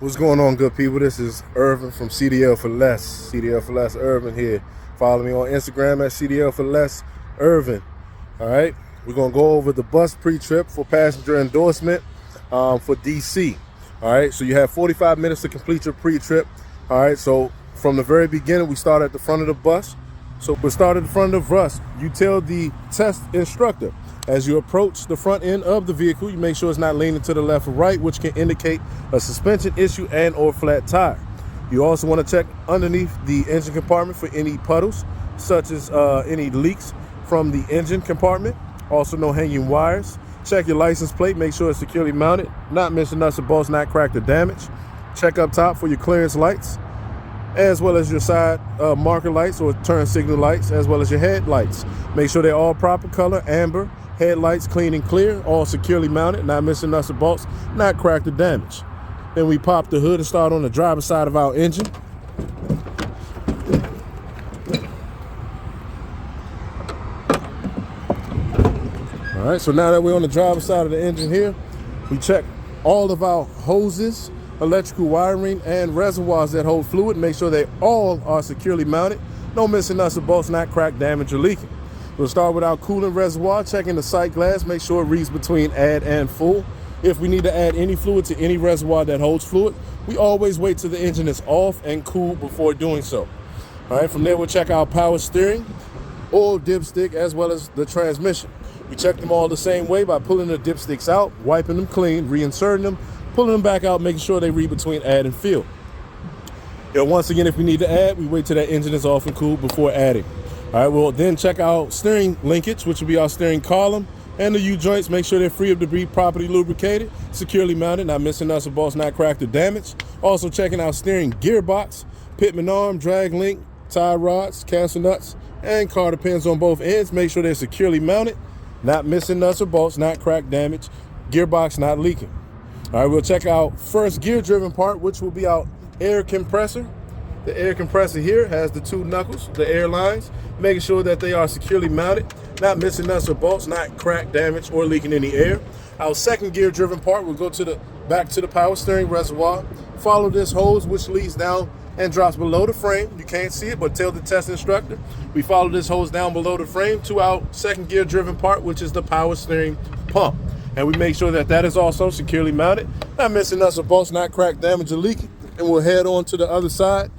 What's going on, good people? This is Irvin from Cdl4less. Cdl4less Irvin here. Follow me on Instagram at Cdl4less Irvin. All right, we're gonna go over the bus pre-trip for passenger endorsement for DC. All right, so you have 45 minutes to complete your pre-trip. All right, so from the very beginning, we start at the front of the bus. So we'll start at the front of the bus. You tell the test instructor as you approach the front end of the vehicle, you make sure it's not leaning to the left or right, which can indicate a suspension issue and or flat tire. You also want to check underneath the engine compartment for any puddles, such as any leaks from the engine compartment. Also no hanging wires. Check your license plate, make sure it's securely mounted, not missing nuts or bolts, not cracked or damaged. Check up top for your clearance lights, as well as your side marker lights or turn signal lights, as well as your headlights. Make sure they're all proper color, amber, headlights clean and clear, all securely mounted, not missing nuts or bolts, not cracked or damaged. Then we pop the hood and start on the driver's side of our engine. All right, so now that we're on the driver's side of the engine here, we check all of our hoses, electrical wiring, and reservoirs that hold fluid. Make sure they all are securely mounted. No missing nuts or bolts, not cracked, damaged, or leaking. We'll start with our coolant reservoir, checking the sight glass, make sure it reads between add and full. If we need to add any fluid to any reservoir that holds fluid, we always wait till the engine is off and cool before doing so. All right, from there we'll check our power steering, oil dipstick, as well as the transmission. We check them all the same way by pulling the dipsticks out, wiping them clean, reinserting them, pulling them back out, making sure they read between add and fill. Once again, if we need to add, we wait till that engine is off and cool before adding. All right, we'll then check our steering linkage, which will be our steering column, and the U-joints. Make sure they're free of debris, properly lubricated, securely mounted, not missing nuts or bolts, not cracked or damaged. Also checking our steering gearbox, pitman arm, drag link, tie rods, cancel nuts, and carter pins on both ends. Make sure they're securely mounted, not missing nuts or bolts, not cracked, damaged, gearbox not leaking. All right, we'll check our first gear-driven part, which will be our air compressor. The air compressor here has the two knuckles, the air lines, making sure that they are securely mounted, not missing nuts or bolts, not cracked, damaged, or leaking any air. Our second gear-driven part will go back to the power steering reservoir. Follow this hose, which leads down and drops below the frame. You can't see it, but tell the test instructor. We follow this hose down below the frame to our second gear-driven part, which is the power steering pump. And we make sure that that is also securely mounted, not missing nuts or bolts, not cracked, damaged, or leaking. And we'll head on to the other side,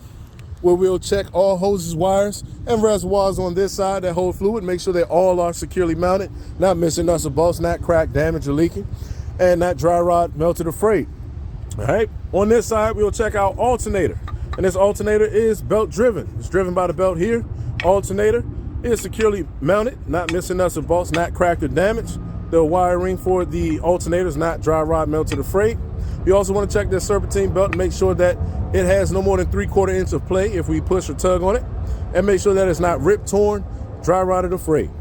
where we'll check all hoses, wires, and reservoirs on this side that hold fluid. Make sure they all are securely mounted, not missing nuts or bolts, not cracked, damaged, or leaking, and not dry rot, melted, or frayed. All right, on this side, we'll check our alternator. And this alternator is belt driven. It's driven by the belt here. Alternator is securely mounted, not missing nuts or bolts, not cracked or damaged. The wiring for the alternator is not dry rot, melted, or frayed. You also want to check this serpentine belt and make sure that it has no more than 3/4 inch of play if we push or tug on it, and make sure that it's not ripped, torn, dry rotted, or frayed.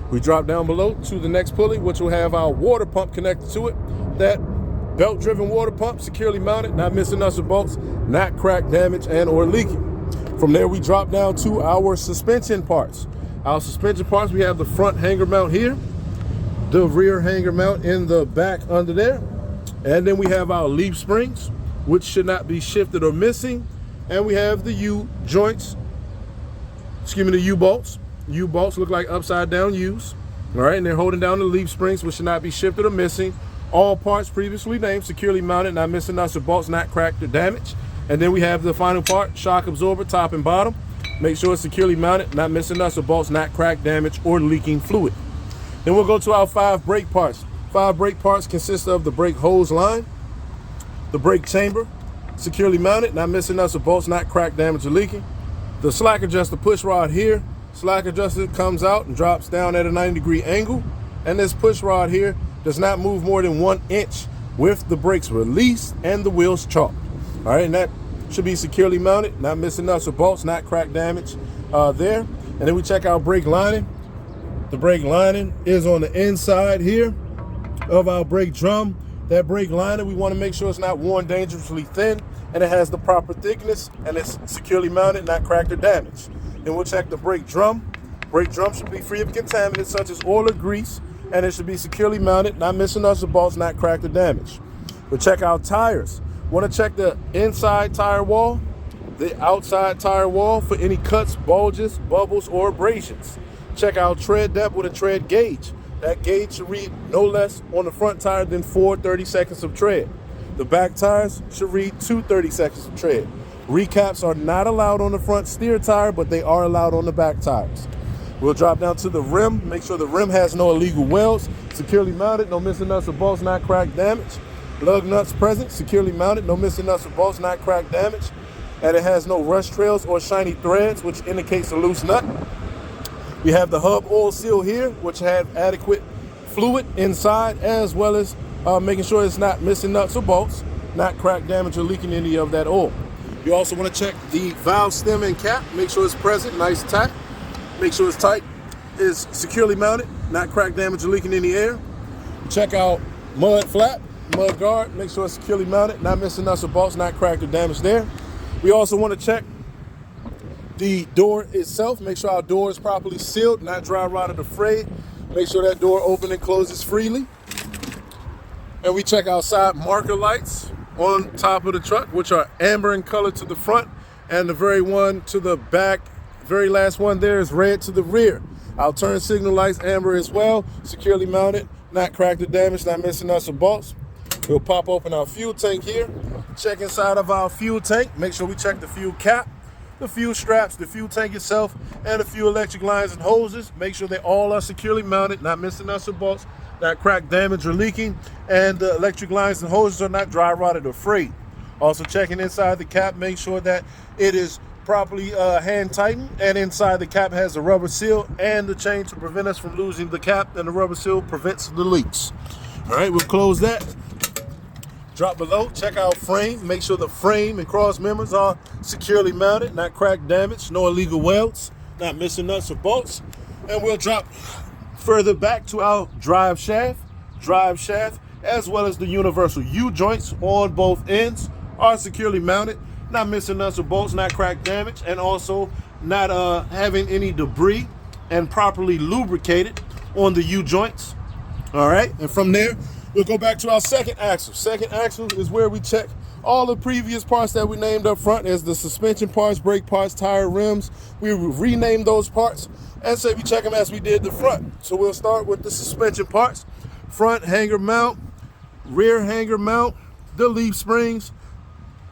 We drop down below to the next pulley, which will have our water pump connected to it. That belt-driven water pump, securely mounted, not missing nuts or bolts, not cracked, damaged, and or leaking. From there, we drop down to our suspension parts. Our suspension parts, we have the front hanger mount here, the rear hanger mount in the back under there, and then we have our leaf springs, which should not be shifted or missing. And we have the U-joints, the U-bolts. U-bolts look like upside down U's. All right, and they're holding down the leaf springs, which should not be shifted or missing. All parts previously named, securely mounted, not missing nuts or bolts, not cracked or damaged. And then we have the final part, shock absorber, top and bottom. Make sure it's securely mounted, not missing nuts or bolts, not cracked, damaged, or leaking fluid. Then we'll go to our 5 brake parts. 5 brake parts consist of the brake hose line, the brake chamber, securely mounted, not missing nuts or bolts, not cracked, damaged, or leaking. The slack adjuster push rod here. Slack adjuster comes out and drops down at a 90-degree angle. And this push rod here does not move more than 1 inch with the brakes released and the wheels chalked. All right, and that should be securely mounted, not missing nuts or bolts, not cracked, damage there. And then we check our brake lining. The brake lining is on the inside here of our brake drum. That brake lining, we want to make sure it's not worn dangerously thin, and it has the proper thickness, and it's securely mounted, not cracked or damaged. Then we'll check the brake drum. Brake drum should be free of contaminants such as oil or grease, and it should be securely mounted, not missing nuts or bolts, not cracked or damaged. We'll check our tires. Want to check the inside tire wall, the outside tire wall for any cuts, bulges, bubbles, or abrasions. Check out tread depth with a tread gauge. That gauge should read no less on the front tire than 4 30-seconds of tread. The back tires should read 2 30-seconds of tread. Recaps are not allowed on the front steer tire, but they are allowed on the back tires. We'll drop down to the rim, make sure the rim has no illegal welds, securely mounted, no missing nuts or bolts, not cracked, damage. Lug nuts present, securely mounted, no missing nuts or bolts, not cracked, damage. And it has no rust trails or shiny threads, which indicates a loose nut. We have the hub oil seal here, which has adequate fluid inside, as well as making sure it's not missing nuts or bolts, not cracked, damage, or leaking any of that oil. You also want to check the valve stem and cap, make sure it's present, nice tight. Make sure it's tight, is securely mounted, not cracked, damage, or leaking any air. Check out mud flap, mud guard, make sure it's securely mounted, not missing nuts or bolts, not cracked or damaged there. We also want to check the door itself, make sure our door is properly sealed, not dry rotted or frayed. Make sure that door opens and closes freely. And we check our side marker lights on top of the truck, which are amber in color to the front, and the very one to the back, very last one there is red to the rear. Our turn signal lights amber as well, securely mounted, not cracked or damaged, not missing nuts or bolts. We'll pop open our fuel tank here, check inside of our fuel tank, make sure we check the fuel cap, the fuel straps, the fuel tank itself, and the fuel electric lines and hoses. Make sure they all are securely mounted, not missing nuts or bolts, not cracked, damaged, or leaking, and the electric lines and hoses are not dry rotted or frayed. Also checking inside the cap, make sure that it is properly hand tightened, and inside the cap has a rubber seal and the chain to prevent us from losing the cap, and the rubber seal prevents the leaks. All right, we'll close that. Drop below, check out frame, make sure the frame and cross members are securely mounted, not cracked, damaged, no illegal welds, not missing nuts or bolts. And we'll drop further back to our drive shaft, as well as the universal U-joints on both ends are securely mounted, not missing nuts or bolts, not cracked, damaged, and also not having any debris, and properly lubricated on the U-joints. All right, and from there, we'll go back to our second axle. Second axle is where we check all the previous parts that we named up front as the suspension parts, brake parts, tire, rims. We rename those parts and say we check them as we did the front. So we'll start with the suspension parts. Front hanger mount, rear hanger mount, the leaf springs,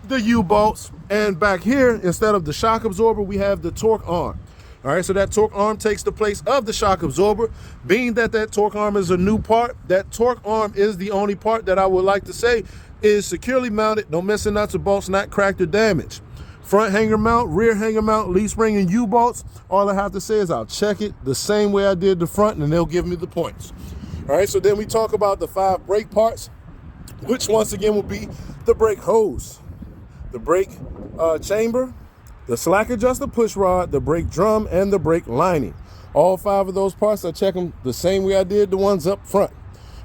the U-bolts, and back here, instead of the shock absorber, we have the torque arm. All right, so that torque arm takes the place of the shock absorber. Being that that torque arm is a new part, that torque arm is the only part that I would like to say is securely mounted, no missing nuts or bolts, not cracked or damaged. Front hanger mount, rear hanger mount, leaf spring, and U-bolts, all I have to say is I'll check it the same way I did the front, and they'll give me the points. All right, so then we talk about the 5 brake parts, which once again will be the brake hose, the brake chamber, the slack adjuster push rod, the brake drum, and the brake lining. All 5 of those parts, I check them the same way I did the ones up front.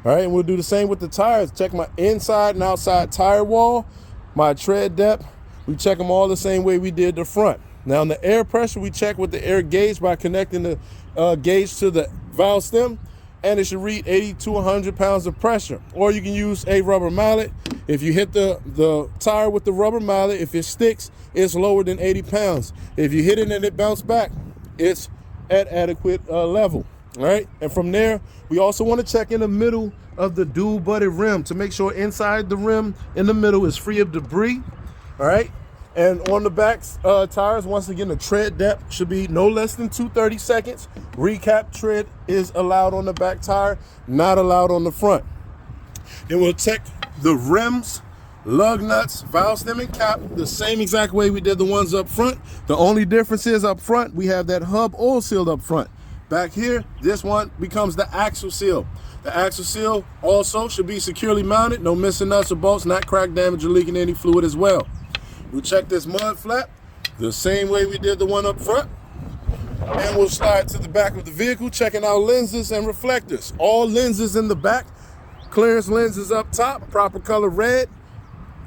All right, and we'll do the same with the tires. Check my inside and outside tire wall, my tread depth. We check them all the same way we did the front. Now, in the air pressure, we check with the air gauge by connecting the gauge to the valve stem, and it should read 80 to 100 pounds of pressure. Or you can use a rubber mallet. If you hit the tire with the rubber mallet, if it sticks, it's lower than 80 pounds. If you hit it and it bounces back, it's at adequate level. All right, and from there, we also want to check in the middle of the dual butted rim to make sure inside the rim in the middle is free of debris. All right, and on the back tires, once again, the tread depth should be no less than 2 30-seconds. Recap tread is allowed on the back tire, not allowed on the front. Then we'll check the rims, lug nuts, valve stem, and cap the same exact way we did the ones up front. The only difference is up front, we have that hub oil seal up front. Back here, this one becomes the axle seal. The axle seal also should be securely mounted, no missing nuts or bolts, not cracked, damaged, or leaking any fluid as well. We'll check this mud flap the same way we did the one up front. And we'll slide to the back of the vehicle, checking out lenses and reflectors. All lenses in the back, clearance lenses up top, proper color red,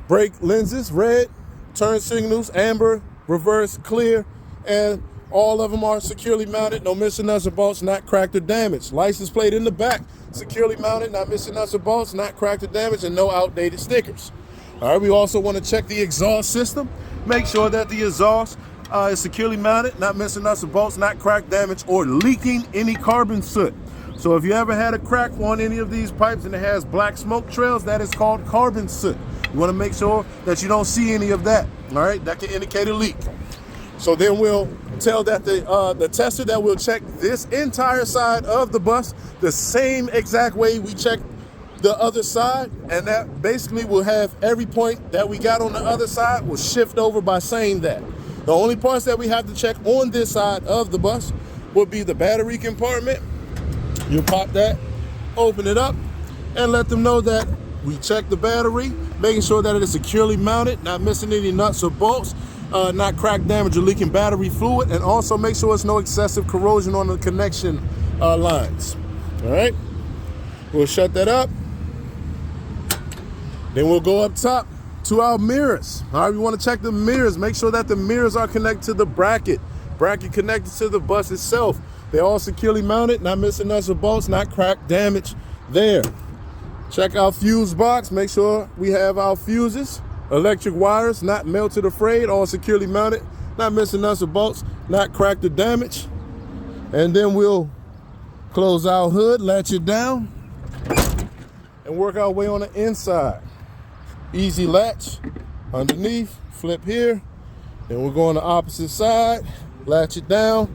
brake lenses red, turn signals amber, reverse clear, and all of them are securely mounted, no missing nuts or bolts, not cracked or damaged. License plate in the back, securely mounted, not missing nuts or bolts, not cracked or damaged, and no outdated stickers. All right, we also want to check the exhaust system. Make sure that the exhaust is securely mounted, not missing nuts or bolts, not cracked, damaged, or leaking any carbon soot. So if you ever had a crack on any of these pipes and it has black smoke trails, that is called carbon soot. You want to make sure that you don't see any of that. All right, that can indicate a leak. So then we'll tell that the tester that will check this entire side of the bus the same exact way we check the other side, and that basically will have every point that we got on the other side will shift over by saying that. The only parts that we have to check on this side of the bus would be the battery compartment. You pop that, open it up, and let them know that we checked the battery, making sure that it is securely mounted, not missing any nuts or bolts, not cracked, damaged, or leaking battery fluid, and also make sure there's no excessive corrosion on the connection lines. All right, we'll shut that up. Then we'll go up top to our mirrors. All right, we want to check the mirrors. Make sure that the mirrors are connected to the bracket connected to the bus itself. They're all securely mounted, not missing nuts or bolts, not cracked, damaged there. Check our fuse box. Make sure we have our fuses, electric wires, not melted or frayed, all securely mounted, not missing nuts or bolts, not cracked or damaged. And then we'll close our hood, latch it down, and work our way on the inside. Easy latch underneath, flip here, then we'll go on the opposite side, latch it down,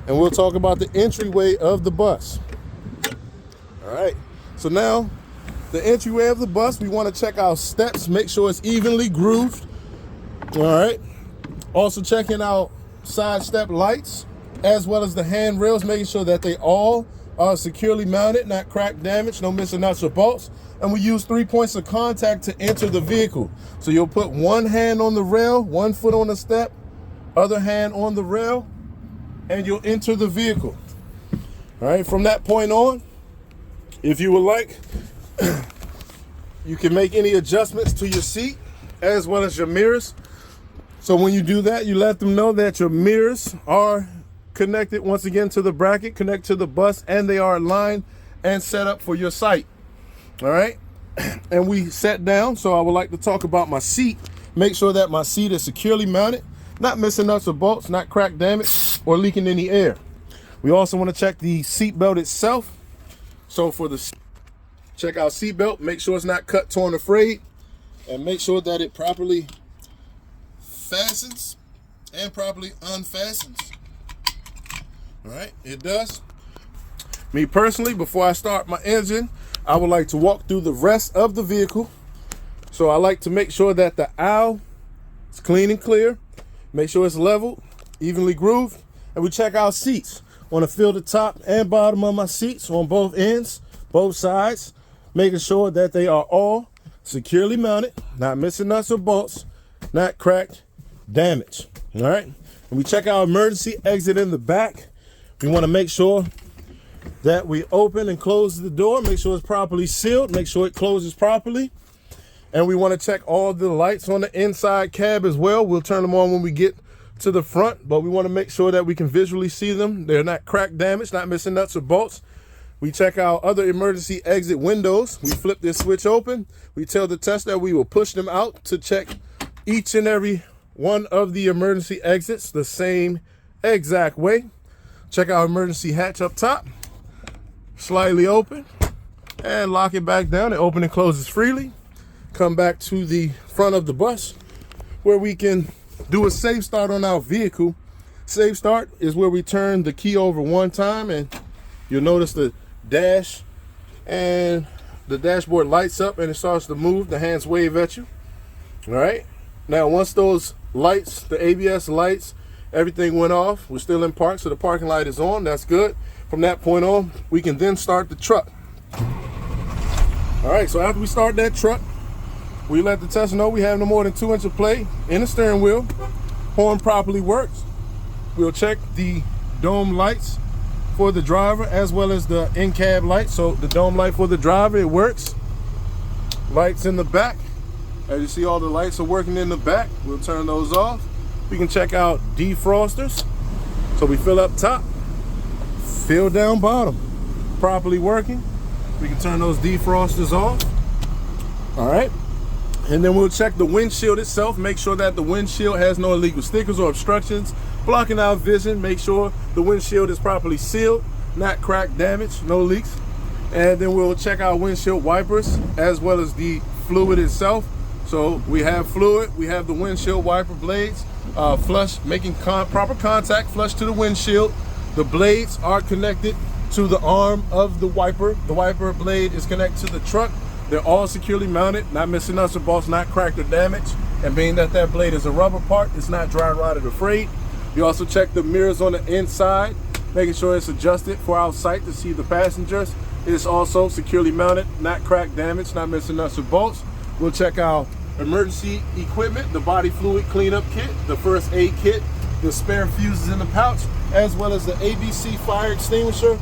and we'll talk about the entryway of the bus. All right, so now the entryway of the bus, we want to check our steps, make sure it's evenly grooved. All right, also checking our side step lights as well as the handrails, making sure that they all are securely mounted, not cracked, damaged, no missing nuts or bolts. And we use 3 points of contact to enter the vehicle. So you'll put one hand on the rail, 1 foot on the step, other hand on the rail, and you'll enter the vehicle. All right, from that point on, if you would like, you can make any adjustments to your seat as well as your mirrors. So when you do that, you let them know that your mirrors are connected once again to the bracket, connect to the bus, and they are aligned and set up for your sight. All right, and we sat down, so I would like to talk about my seat. Make sure that my seat is securely mounted, not missing nuts or bolts, not cracked, damaged, or leaking any air. We also want to check the seat belt itself. So for the check our seat belt, make sure it's not cut, torn, or frayed, and make sure that it properly fastens and properly unfastens. All right, it does. Me personally, before I start my engine, I would like to walk through the rest of the vehicle. So I like to make sure that the aisle is clean and clear, make sure it's leveled, evenly grooved, and we check our seats. Want to feel the top and bottom of my seats on both ends, both sides, making sure that they are all securely mounted, not missing nuts or bolts, not cracked, damaged. All right, and we check our emergency exit in the back. We want to make sure that we open and close the door, make sure it's properly sealed, make sure it closes properly. And we want to check all the lights on the inside cab as well. We'll turn them on when we get to the front, but we want to make sure that we can visually see them. They're not cracked, damaged, not missing nuts or bolts. We check our other emergency exit windows. We flip this switch open. We tell the tester that we will push them out to check each and every one of the emergency exits the same exact way. Check our emergency hatch up top. Slightly open and lock it back down. It opens and closes freely. Come back to the front of the bus where we can do a safe start on our vehicle. Safe start is where we turn the key over one time and you'll notice the dash and the dashboard lights up and it starts to move. The hands wave at you. All right. Now, once those lights, the ABS lights, everything went off, we're still in park, so the parking light is on. That's good. From that point on, we can then start the truck. All right, so after we start that truck, we let the tester know we have no more than 2 inches of play in the steering wheel. Horn properly works. We'll check the dome lights for the driver as well as the in-cab lights. So the dome light for the driver, it works. Lights in the back. As you see, all the lights are working in the back. We'll turn those off. We can check out defrosters. So we fill up top, fill down bottom, properly working. We can turn those defrosters off. All right. And then we'll check the windshield itself, make sure that the windshield has no illegal stickers or obstructions blocking our vision. Make sure the windshield is properly sealed, not cracked, damaged, no leaks. And then we'll check our windshield wipers as well as the fluid itself. So we have fluid, we have the windshield wiper blades flush, making proper contact, flush to the windshield. The blades are connected to the arm of the wiper. The wiper blade is connected to the truck. They're all securely mounted, not missing nuts or bolts, not cracked or damaged. And being that that blade is a rubber part, it's not dry rotted or frayed. You also check the mirrors on the inside, making sure it's adjusted for our sight to see the passengers. It's also securely mounted, not cracked, damaged, not missing nuts or bolts. We'll check our emergency equipment, the body fluid cleanup kit, the first aid kit, the spare fuses in the pouch, as well as the ABC fire extinguisher,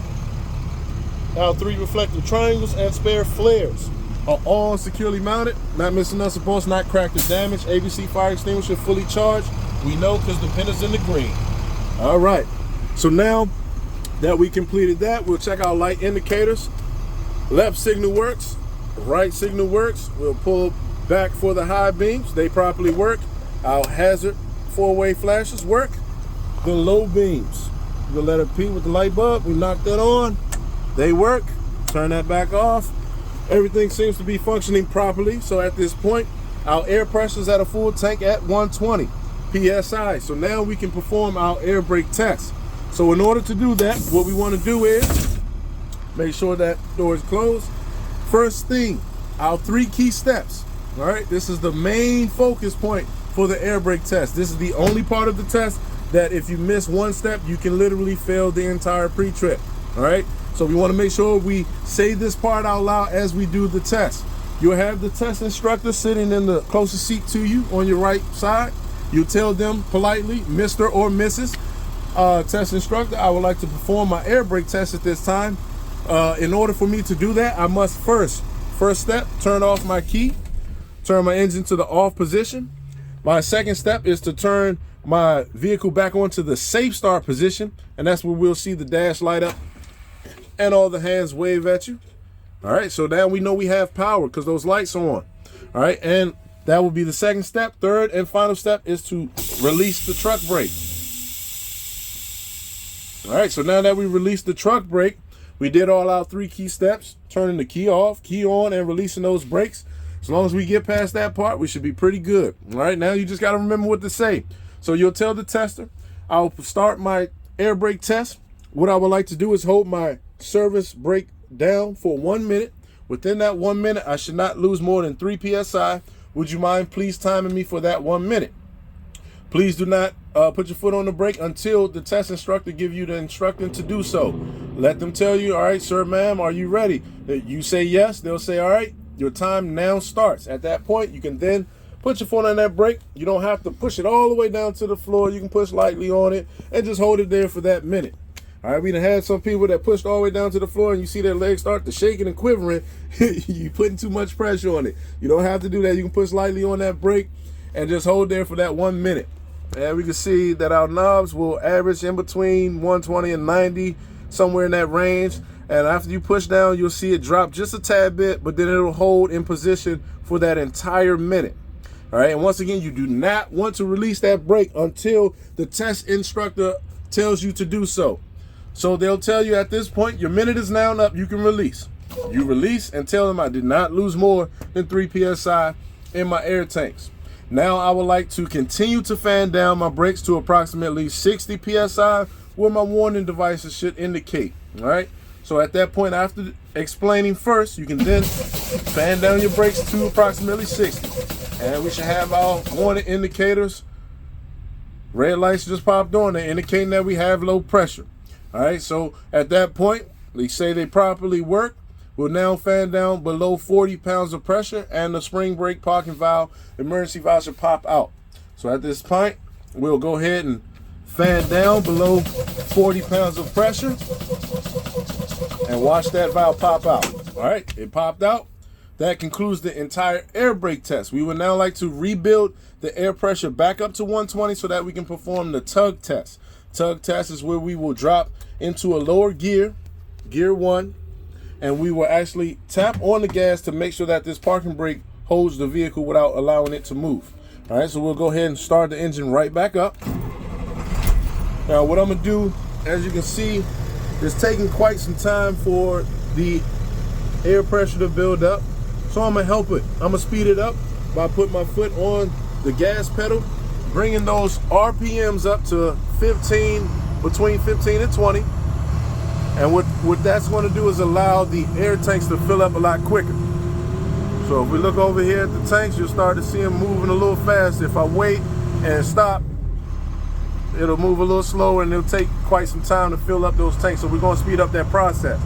our 3 reflective triangles, and spare flares are all securely mounted, not missing nuts or bolts, not cracked or damaged. ABC fire extinguisher fully charged. We know because the pin is in the green. All right, so now that we completed that, we'll check our light indicators. Left signal works, right signal works. We'll pull back for the high beams, they properly work. Our hazard 4-way flashes work. The low beams, the letter P with the light bulb, we knocked that on, they work. Turn that back off. Everything seems to be functioning properly. So at this point, our air pressure is at a full tank at 120 PSI. So now we can perform our air brake test. So in order to do that, what we want to do is make sure that door is closed. First thing, our 3 key steps. All right, this is the main focus point for the air brake test. This is the only part of the test that if you miss one step, you can literally fail the entire pre-trip. All right, so we want to make sure we say this part out loud as we do the test. You'll have the test instructor sitting in the closest seat to you on your right side. You tell them politely, Mr. or Mrs. Test instructor, I would like to perform my air brake test at this time. In order for me to do that, I must first step, turn off my key, turn my engine to the off position. My second step is to turn my vehicle back onto the safe start position, and that's where we'll see the dash light up and all the hands wave at you. All right, so now we know we have power because those lights are on. All right, and that will be the second step. Third and final step is to release the truck brake. All right, so now that we released the truck brake, we did all our 3 key steps, turning the key off, key on, and releasing those brakes. As long as we get past that part, we should be pretty good. All right, now you just got to remember what to say. So you'll tell the tester, I'll start my air brake test. What I would like to do is hold my service brake down for 1 minute. Within that 1 minute, I should not lose more than 3 PSI. Would you mind please timing me for that 1 minute? Please do not put your foot on the brake until the test instructor give you the instruction to do so. Let them tell you, all right, sir, ma'am, are you ready? You say yes, they'll say, all right, your time now starts. At that point, you can then put your foot on that brake. You don't have to push it all the way down to the floor. You can push lightly on it and just hold it there for that minute. All right, we done had some people that pushed all the way down to the floor and you see their legs start to shaking and quivering. You're putting too much pressure on it. You don't have to do that. You can push lightly on that brake and just hold there for that 1 minute. And we can see that our knobs will average in between 120 and 90, somewhere in that range. And after you push down, you'll see it drop just a tad bit, but then it'll hold in position for that entire minute. All right, and once again, you do not want to release that brake until the test instructor tells you to do so. So they'll tell you at this point, your minute is now up, you can release. You release and tell them I did not lose more than 3 PSI in my air tanks. Now I would like to continue to fan down my brakes to approximately 60 PSI where my warning devices should indicate. All right, so at that point, after explaining first, you can then fan down your brakes to approximately 60. And we should have our warning indicators. Red lights just popped on, they're indicating that we have low pressure. All right, so at that point, they say they properly work. We'll now fan down below 40 pounds of pressure and the spring brake parking valve, emergency valve should pop out. So at this point, we'll go ahead and fan down below 40 pounds of pressure and watch that valve pop out. All right, it popped out. That concludes the entire air brake test. We would now like to rebuild the air pressure back up to 120 so that we can perform the tug test. Tug test is where we will drop into a lower gear, gear 1, and we will actually tap on the gas to make sure that this parking brake holds the vehicle without allowing it to move. All right, so we'll go ahead and start the engine right back up. Now what I'm gonna do, as you can see, is taking quite some time for the air pressure to build up. So I'm gonna help it. I'm gonna speed it up by putting my foot on the gas pedal, bringing those RPMs up to 15, between 15 and 20. And what that's gonna do is allow the air tanks to fill up a lot quicker. So if we look over here at the tanks, you'll start to see them moving a little fast. If I wait and stop, it'll move a little slower and it'll take quite some time to fill up those tanks. So we're gonna speed up that process.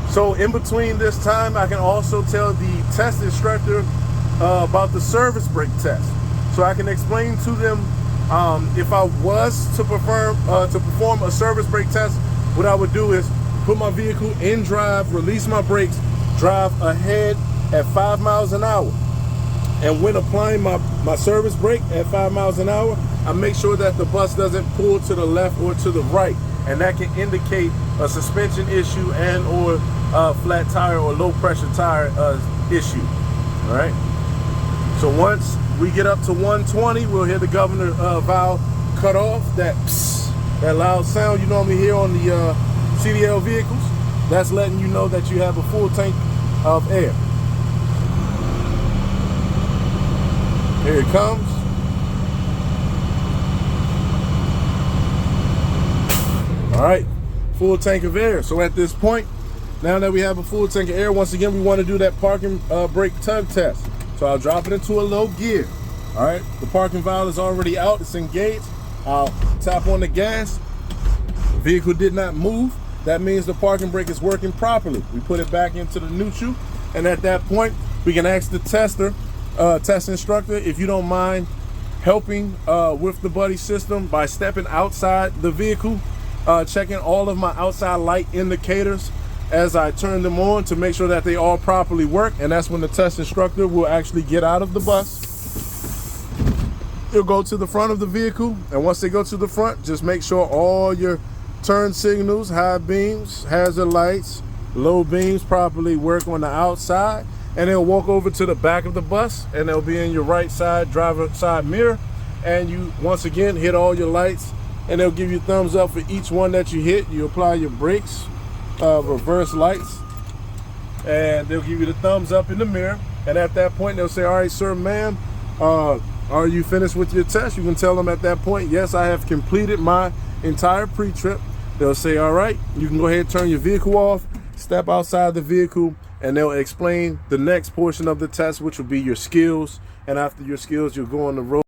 So in between this time, I can also tell the test instructor about the service brake test. So I can explain to them if I was to perform a service brake test, what I would do is put my vehicle in drive, release my brakes, drive ahead at 5 miles an hour. And when applying my service brake at 5 miles an hour, I make sure that the bus doesn't pull to the left or to the right. And that can indicate a suspension issue and or flat tire or low pressure tire issue. All right. So once we get up to 120, we'll hear the governor valve cut off, that loud sound you normally hear on the CDL vehicles. That's letting you know that you have a full tank of air. Here it comes. All right, full tank of air. So at this point, now that we have a full tank of air, once again, we want to do that parking brake tug test. So I'll drop it into a low gear. All right, the parking valve is already out, it's engaged. I'll tap on the gas. The vehicle did not move. That means the parking brake is working properly. We put it back into the neutral, and at that point, we can ask the test instructor, if you don't mind helping with the buddy system by stepping outside the vehicle, checking all of my outside light indicators as I turn them on to make sure that they all properly work. And that's when the test instructor will actually get out of the bus. He'll go to the front of the vehicle, and once they go to the front, just make sure all your turn signals, high beams, hazard lights, low beams properly work on the outside. And they'll walk over to the back of the bus, and they'll be in your right side driver side mirror. And you once again hit all your lights, and they'll give you thumbs up for each one that you hit. You apply your brakes, reverse lights, and they'll give you the thumbs up in the mirror. And at that point, they'll say, all right, sir, ma'am, are you finished with your test? You can tell them at that point, yes, I have completed my entire pre-trip. They'll say, all right, you can go ahead and turn your vehicle off, step outside the vehicle, and they'll explain the next portion of the test, which will be your skills. And after your skills, you'll go on the road.